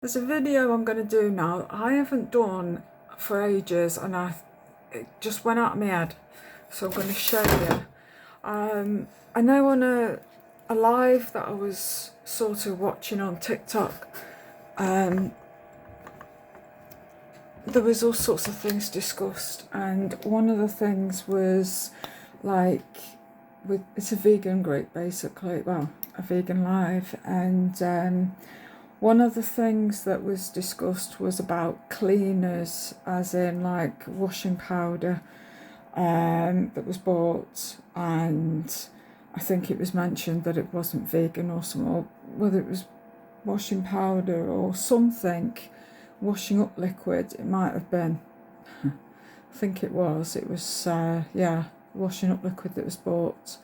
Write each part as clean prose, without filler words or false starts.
There's a video I'm going to do now I haven't done for ages, and it just went out of my head, so I'm going to show you. I know on a live that I was sort of watching on TikTok, there was all sorts of things discussed, and one of the things was like, it's a vegan group basically, well, a vegan live, and one of the things that was discussed was about cleaners, as in like washing powder that was bought, and I think it was mentioned that it wasn't vegan or something, or whether it was washing powder or something, washing up liquid, it might have been. I think it was, yeah, washing up liquid that was bought.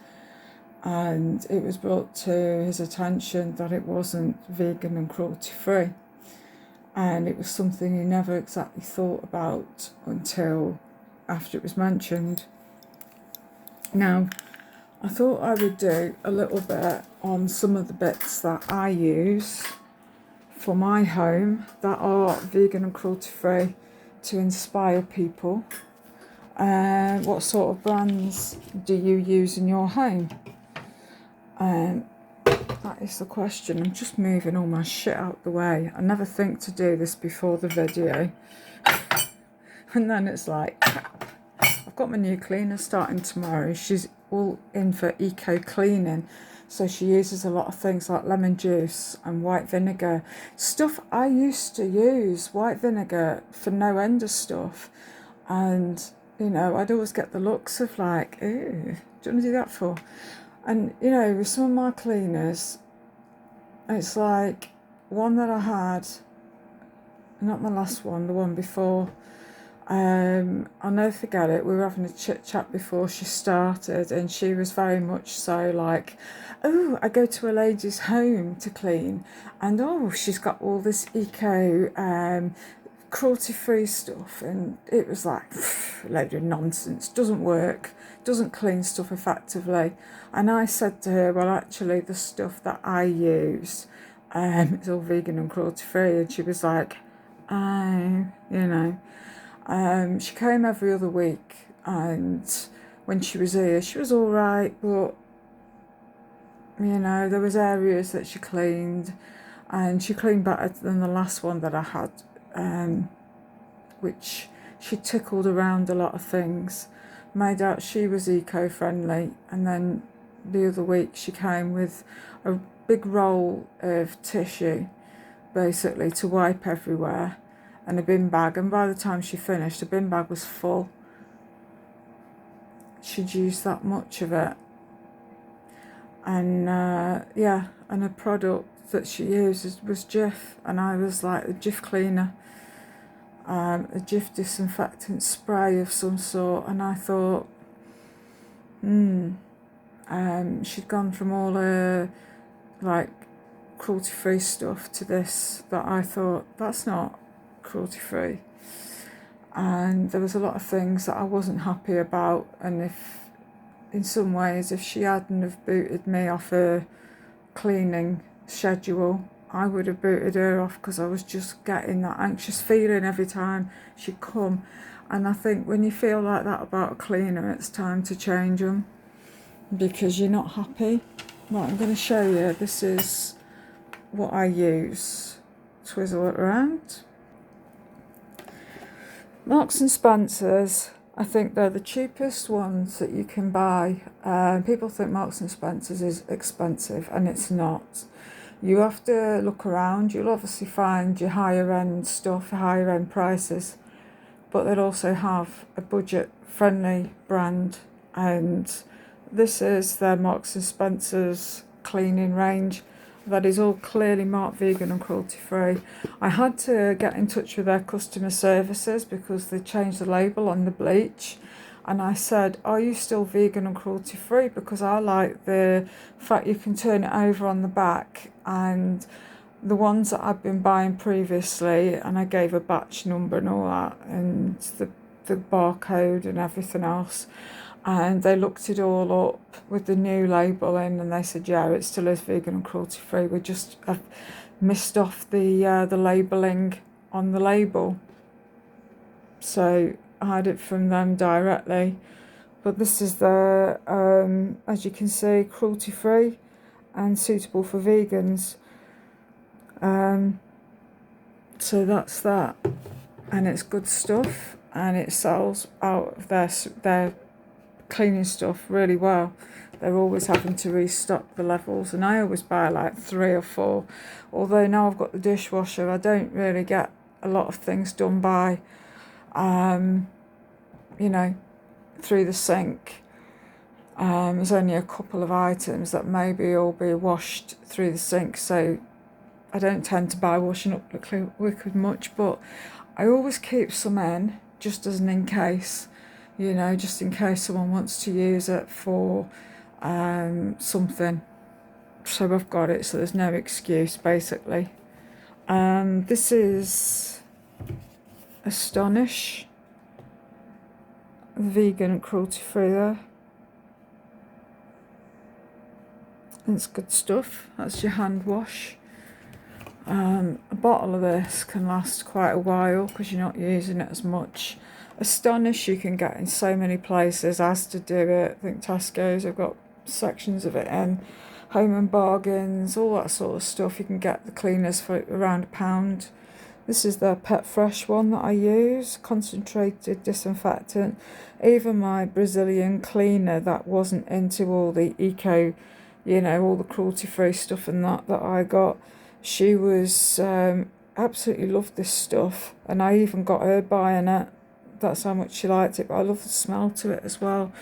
And it was brought to his attention that it wasn't vegan and cruelty free, and it was something he never exactly thought about until after it was mentioned. Now, I thought I would do a little bit on some of the bits that I use for my home that are vegan and cruelty free to inspire people. What sort of brands do you use in your home? That is the question. I'm just moving all my shit out the way. I never think to do this before the video. And then it's like, crap. I've got my new cleaner starting tomorrow. She's all in for eco cleaning. So she uses a lot of things like lemon juice and white vinegar. Stuff I used to use, white vinegar, for no end of stuff. And, you know, I'd always get the looks of like, ew, do you want to do that for? And, you know, with some of my cleaners, it's like one that I had, not my last one, the one before, I'll never forget it. We were having a chit chat before she started, and she was very much so like, oh, I go to a lady's home to clean, and oh, she's got all this eco, cruelty-free stuff, and it was like a load of nonsense, doesn't work, doesn't clean stuff effectively. And I said to her, well, actually the stuff that I use, it's all vegan and cruelty-free. And she was like, oh, you know. She came every other week, and when she was here she was all right, but you know, there was areas that she cleaned, and she cleaned better than the last one that I had, which she tickled around a lot of things, made out she was eco-friendly. And then the other week she came with a big roll of tissue basically to wipe everywhere, and a bin bag, and by the time she finished the bin bag was full. She'd used that much of it. And yeah, and a product that she used was Jif, and I was like, a Jif cleaner, a Jif disinfectant spray of some sort. And I thought, she'd gone from all her like cruelty free stuff to this that I thought, that's not cruelty free. And there was a lot of things that I wasn't happy about, and if in some ways, if she hadn't have booted me off her cleaning schedule, I would have booted her off, because I was just getting that anxious feeling every time she'd come. And I think when you feel like that about a cleaner, it's time to change them, because you're not happy. Right, I'm going to show you. This is what I use. Twizzle it around. Marks and Spencer's, I think they're the cheapest ones that you can buy. People think Marks and Spencer's is expensive, and it's not. You have to look around. You'll obviously find your higher end stuff, higher end prices, but they'll also have a budget friendly brand, and this is their Marks and Spencer's cleaning range that is all clearly marked vegan and cruelty free. I had to get in touch with their customer services because they changed the label on the bleach, and I said, are you still vegan and cruelty free? Because I like the fact you can turn it over on the back. And the ones that I've been buying previously, and I gave a batch number and all that, and the barcode and everything else, and they looked it all up with the new label in, and they said, yeah, it still is vegan and cruelty free. We just missed off the labelling on the label. So I had it from them directly. But this is the, as you can see, cruelty-free and suitable for vegans. So that's that. And it's good stuff. And it sells out of their cleaning stuff really well. They're always having to restock the levels. And I always buy like 3 or 4. Although now I've got the dishwasher, I don't really get a lot of things done by, you know, through the sink. There's only a couple of items that maybe will be washed through the sink, so I don't tend to buy washing up liquid much, but I always keep some in, just as an in case, you know, just in case someone wants to use it for something. So I've got it, so there's no excuse, basically. This is Astonish, vegan and cruelty-free there. It's good stuff. That's your hand wash. A bottle of this can last quite a while because you're not using it as much. Astonish you can get in so many places. Asda do it. I think Tesco's have got sections of it in. Home and Bargains, all that sort of stuff. You can get the cleaners for around £1. This is the Pet Fresh one that I use, concentrated disinfectant. Even my Brazilian cleaner that wasn't into all the eco, you know, all the cruelty-free stuff and that I got, she was absolutely loved this stuff, and I even got her buying it. That's how much she liked it, but I love the smell to it as well.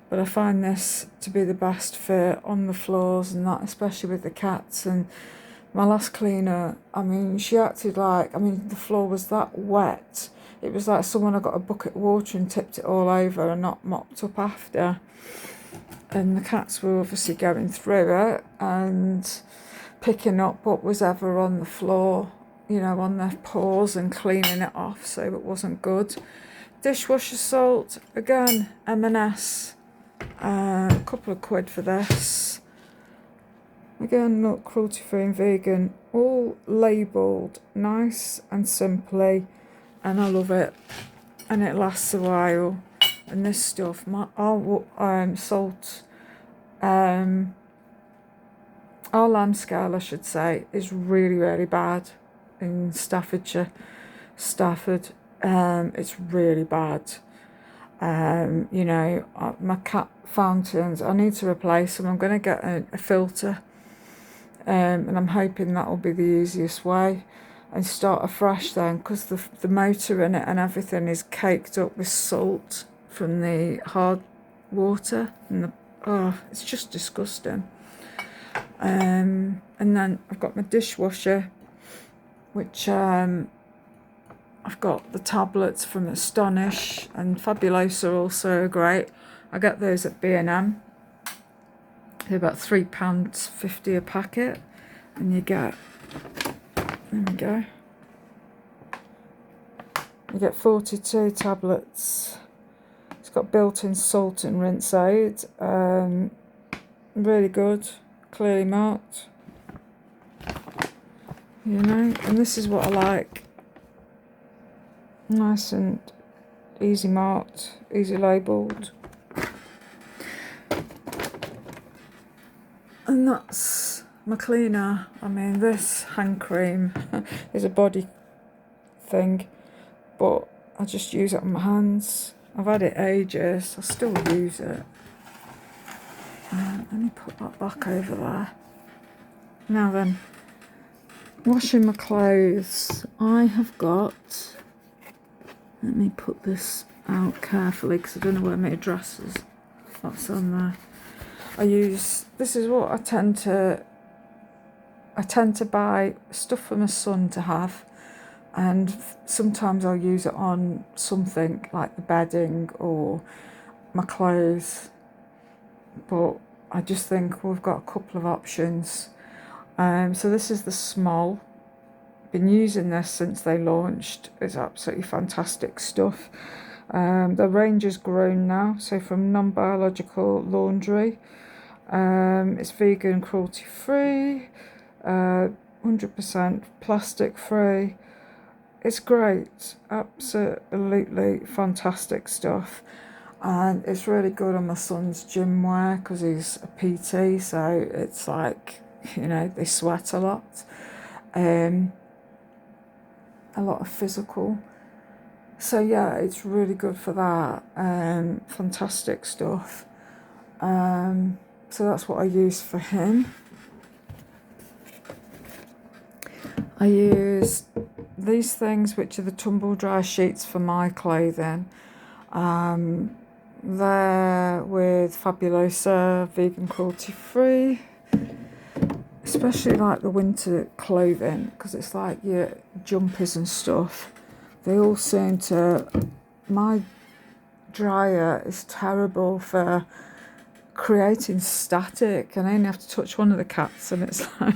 But I find this to be the best for on the floors and that, especially with the cats. And my last cleaner, I mean, she acted like, I mean, the floor was that wet. It was like someone had got a bucket of water and tipped it all over and not mopped up after. And the cats were obviously going through it and picking up what was ever on the floor, you know, on their paws and cleaning it off, so it wasn't good. Dishwasher salt, again, M&S, a couple of quid for this. Again, not cruelty-free and vegan, all labelled nice and simply, and I love it, and it lasts a while. And this stuff, salt, our lamb scale, I should say, is really, really bad in Stafford. It's really bad. You know, my cat fountains, I need to replace them. I'm going to get a filter, and I'm hoping that will be the easiest way, and start afresh then, because the motor in it and everything is caked up with salt from the hard water, and it's just disgusting. And then I've got my dishwasher, which I've got the tablets from Astonish, and Fabulosa also are great. I get those at B&M. They're about £3.50 a packet, and you get, there we go, you get 42 tablets. It's got built-in salt and rinse aid. Really good, clearly marked, you know, and this is what I like. Nice and easy marked, easy labelled. And that's my cleaner. I mean, this hand cream is a body thing, but I just use it on my hands. I've had it ages, I still use it. Let me put that back over there. Now then, washing my clothes. I have got, let me put this out carefully because I don't know where my address is. That's on there. This is what I tend to buy stuff for my son to have, and sometimes I'll use it on something like the bedding or my clothes, but I just think we've got a couple of options. So this is the small. Been using this since they launched. It's absolutely fantastic stuff. The range has grown now, so from non-biological laundry, it's vegan, cruelty-free, 100% plastic free. It's great, absolutely fantastic stuff. And it's really good on my son's gym wear because he's a PT, so it's like, you know, they sweat a lot. A lot of physical. So yeah, it's really good for that. Fantastic stuff. So that's what I use for him. I use these things, which are the tumble dry sheets for my clothing. They're with Fabulosa, vegan, cruelty free, especially like the winter clothing, because it's like your jumpers and stuff. They all seem to, my dryer is terrible for creating static, and I only have to touch one of the cats and it's like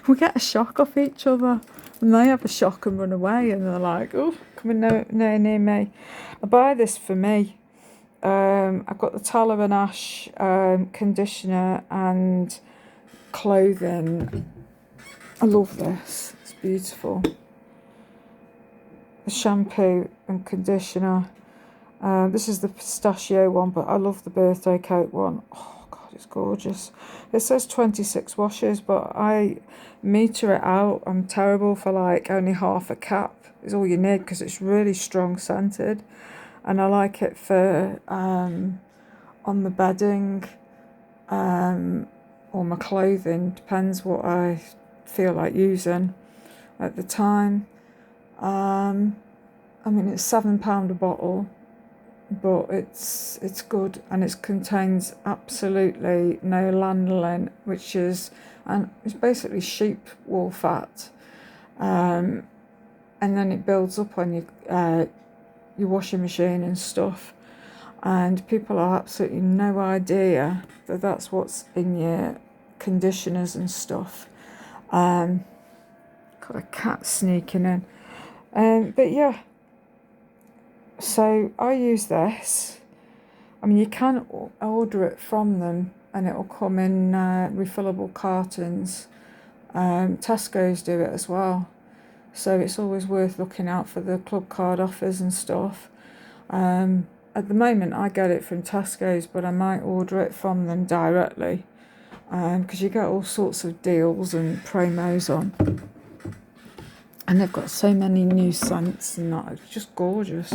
we get a shock off each other, and they have a shock and run away, and they're like, oh, coming no near me. I buy this for me. I've got the tallow and ash conditioner and clothing. I love this, it's beautiful. The shampoo and conditioner. This is the pistachio one, but I love the birthday cake one. Oh God, it's gorgeous. It says 26 washes, but I meter it out. I'm terrible for like only half a cap is all you need, because it's really strong scented. And I like it for on the bedding or my clothing, depends what I feel like using at the time. I mean, it's £7 a bottle, but it's good, and it contains absolutely no lanolin, which is, and it's basically sheep wool fat, and then it builds up on your washing machine and stuff, and people have absolutely no idea that that's what's in your conditioners and stuff. Got a cat sneaking in, but yeah. So I use this. I mean, you can order it from them, and it will come in refillable cartons. Tesco's do it as well. So it's always worth looking out for the club card offers and stuff. At the moment, I get it from Tesco's, but I might order it from them directly, because you get all sorts of deals and promos on. And they've got so many new scents and that. It's just gorgeous.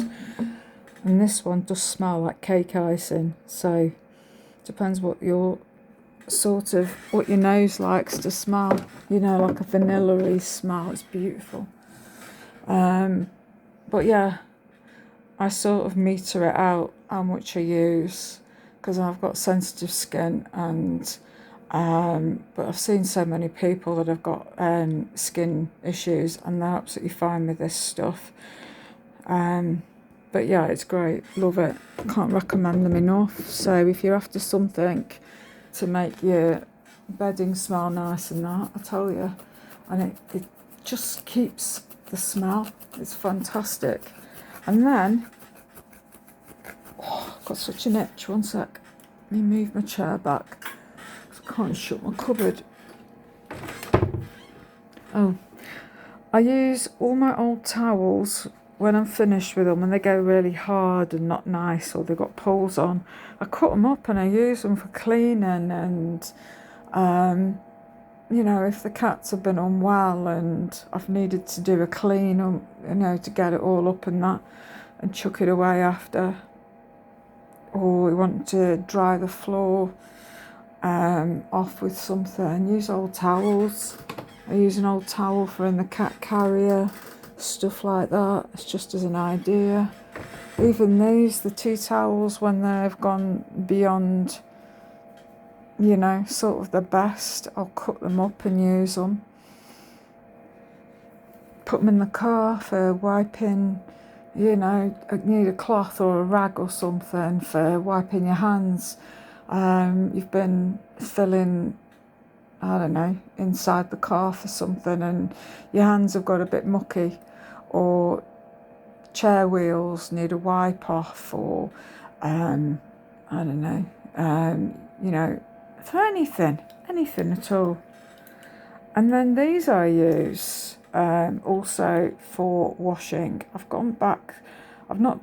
And this one does smell like cake icing. So depends what your what your nose likes to smell. You know, like a vanilla-y smell. It's beautiful. But yeah, I sort of meter it out how much I use, because I've got sensitive skin, and but I've seen so many people that have got skin issues, and they're absolutely fine with this stuff. But yeah, it's great, love it, can't recommend them enough. So if you're after something to make your bedding smell nice and that, I tell you, and it just keeps the smell, it's fantastic. And then, I've got such an itch, one sec, let me move my chair back. I can't shut my cupboard. Oh, I use all my old towels when I'm finished with them, and they go really hard and not nice, or they've got pulls on. I cut them up and I use them for cleaning, and you know, if the cats have been unwell and I've needed to do a clean, you know, to get it all up and that, and chuck it away after, or we want to dry the floor off with something, use old towels. I use an old towel for in the cat carrier, stuff like that. It's just as an idea. Even these, the tea towels, when they've gone beyond, you know, sort of the best, I'll cut them up and use them. Put them in the car for wiping, you know, need a cloth or a rag or something for wiping your hands. You've been filling, I don't know, inside the car for something, and your hands have got a bit mucky, or chair wheels need a wipe off, or I don't know, you know, for anything at all. And then these I use also for washing. I've gone back, I've not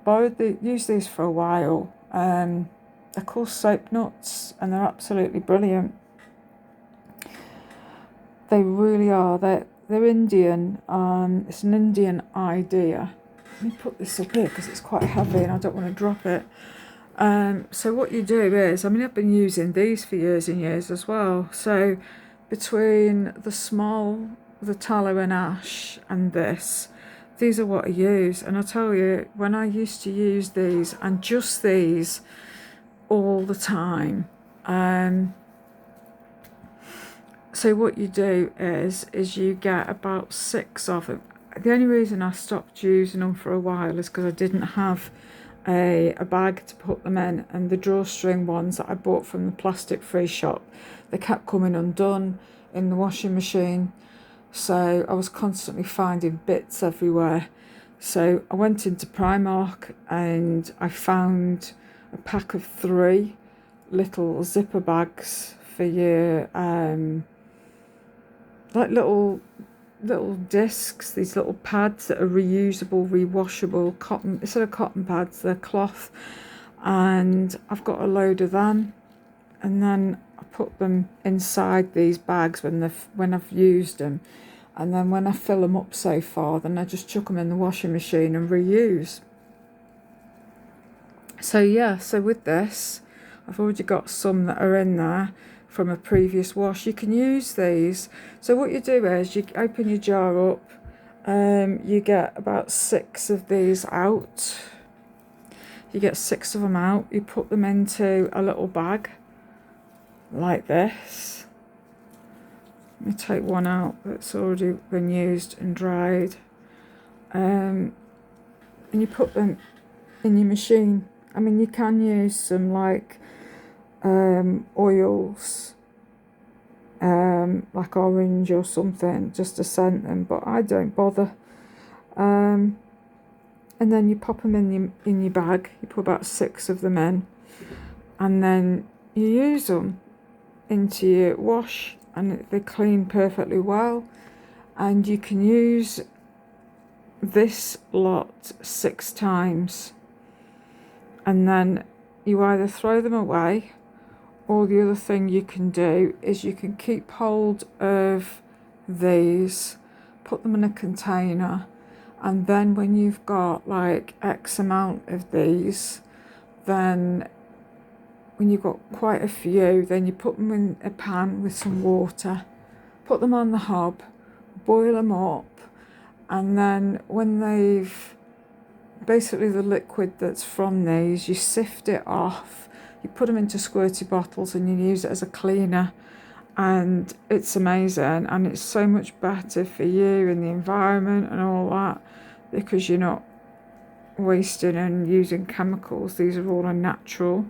used these for a while. They're called soap nuts and they're absolutely brilliant. They really are. They're Indian. It's an Indian idea. Let me put this up here because it's quite heavy and I don't want to drop it. So what you do is, I mean, I've been using these for years and years as well. So between the small, the tallow and ash and this, these are what I use. And I tell you, when I used to use these and just these all the time, so what you do is you get about 6 of them. The only reason I stopped using them for a while is because I didn't have a bag to put them in, and the drawstring ones that I bought from the plastic-free shop, they kept coming undone in the washing machine, so I was constantly finding bits everywhere. So I went into Primark and I found a pack of 3 little zipper bags for your like little discs, these little pads that are reusable, rewashable, cotton, instead of cotton pads, they're cloth. And I've got a load of them, and then I put them inside these bags when I've used them, and then when I fill them up so far, then I just chuck them in the washing machine and reuse. So yeah, so with this, I've already got some that are in there from a previous wash. You can use these. So what you do is you open your jar up, you get about 6 of these out. You get 6 of them out, you put them into a little bag like this. Let me take one out that's already been used and dried, and you put them in your machine. I mean, you can use some like oils, like orange or something, just to scent them, but I don't bother. And then you pop them in your bag. You put about 6 of them in, and then you use them into your wash, and they clean perfectly well. And you can use this lot 6 times, and then you either throw them away, or the other thing you can do is you can keep hold of these, put them in a container, and then when you've got like X amount of these, then when you've got quite a few, then you put them in a pan with some water, put them on the hob, boil them up, and then when they've, basically the liquid that's from these, you sift it off. You put them into squirty bottles and you use it as a cleaner, and it's amazing, and it's so much better for you and the environment and all that, because you're not wasting and using chemicals. These are all natural.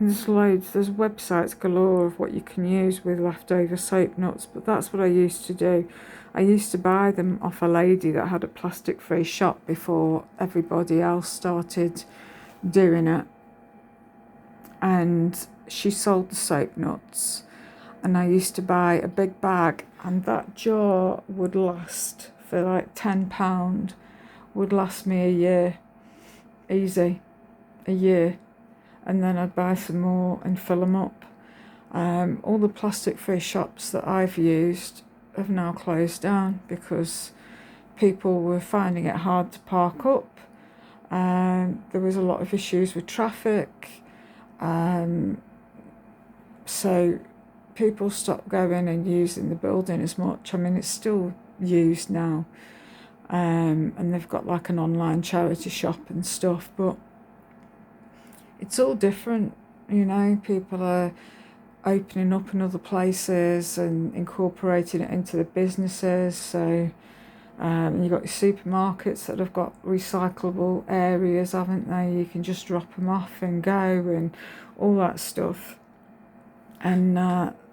And there's websites galore of what you can use with leftover soap nuts, but that's what I used to do. I used to buy them off a lady that had a plastic-free shop before everybody else started doing it, and she sold the soap nuts, and I used to buy a big bag, and that jar would last for like £10, would last me a year, easy, a year. And then I'd buy some more and fill them up. All the plastic-free shops that I've used have now closed down because people were finding it hard to park up. There was a lot of issues with traffic, so people stopped going and using the building as much. I mean, it's still used now, and they've got like an online charity shop and stuff, but it's all different, you know. People are opening up in other places and incorporating it into the businesses. So you've got your supermarkets that have got recyclable areas, haven't they? You can just drop them off and go and all that stuff. And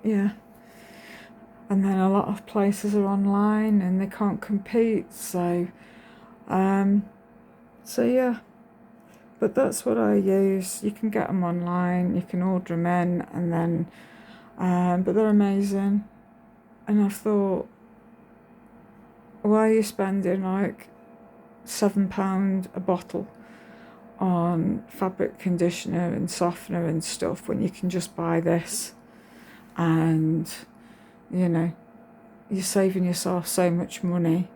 yeah. And then a lot of places are online and they can't compete. So yeah. But that's what I use. You can get them online, you can order them in, and then But they're amazing. And I thought, why are you spending like £7 a bottle on fabric conditioner and softener and stuff when you can just buy this? And, you know, you're saving yourself so much money.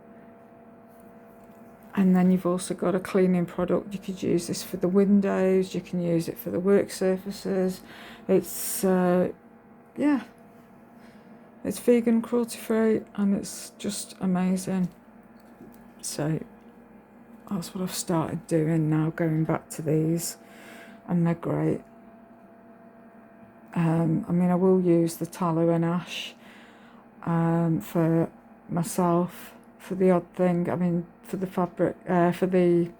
And then you've also got a cleaning product. You could use this for the windows, you can use it for the work surfaces. It's yeah, it's vegan, cruelty free, and it's just amazing. So that's what I've started doing now, going back to these, and they're great. I mean, I will use the tallow and ash for myself, for the odd thing. I mean, for the fabric, for the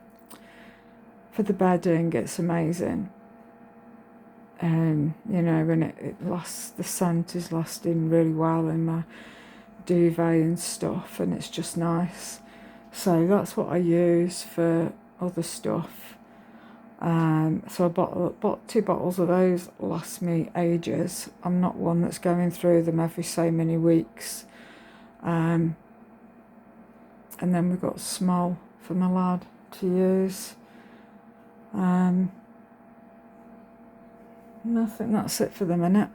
bedding, it's amazing. You know, and it lasts, the scent is lasting really well in my duvet and stuff, and it's just nice. So that's what I use for other stuff. So I bought 2 bottles of those, last me ages. I'm not one that's going through them every so many weeks. And then we've got small for my lad to use. And I think that's it for the minute.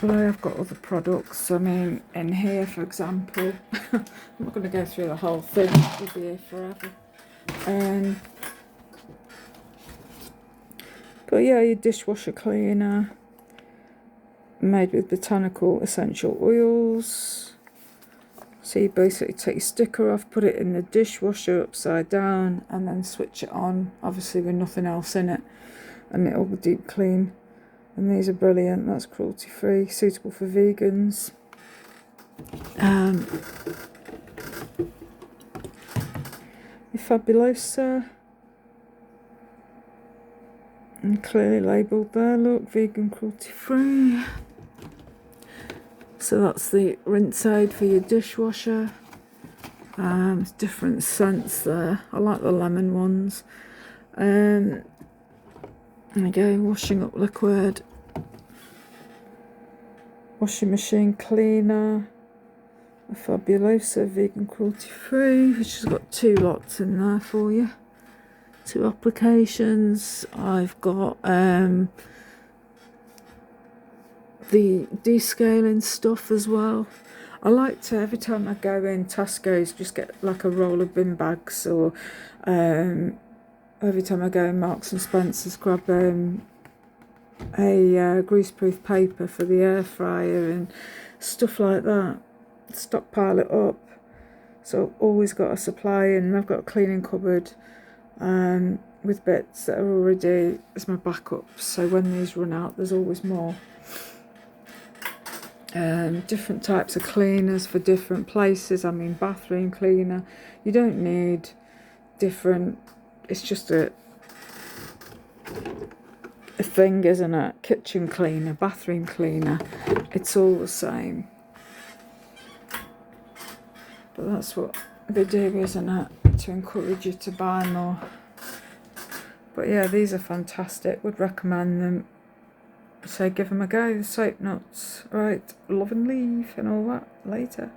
But I have got other products. I mean, in here, for example, I'm not going to go through the whole thing. We'll be here forever. But yeah, your dishwasher cleaner, made with botanical essential oils. So you basically take your sticker off, put it in the dishwasher upside down, and then switch it on, obviously with nothing else in it, and it'll be deep clean. And these are brilliant. That's cruelty free, suitable for vegans. Fabulosa, and clearly labelled there, look, vegan, cruelty free. So that's the rinse aid for your dishwasher. Different scents there. I like the lemon ones. There we go, washing up liquid. Washing machine cleaner. A Fabulosa vegan, cruelty free, which has got 2 lots in there for you. 2 applications. I've got the descaling stuff as well. I like to, every time I go in Tesco's, just get like a roll of bin bags, or every time I go in Marks and Spencer's, grab a greaseproof paper for the air fryer and stuff like that. Stockpile it up. So I've always got a supply, and I've got a cleaning cupboard with bits that are already as my backup. So when these run out, there's always more. Different types of cleaners for different places. I mean, bathroom cleaner, you don't need different, it's just a thing, isn't it? Kitchen cleaner, bathroom cleaner, it's all the same. But that's what they do, isn't it? To encourage you to buy more. But yeah, these are fantastic, would recommend them. So give them a go, the soap nuts. Right, love and leave and all that later.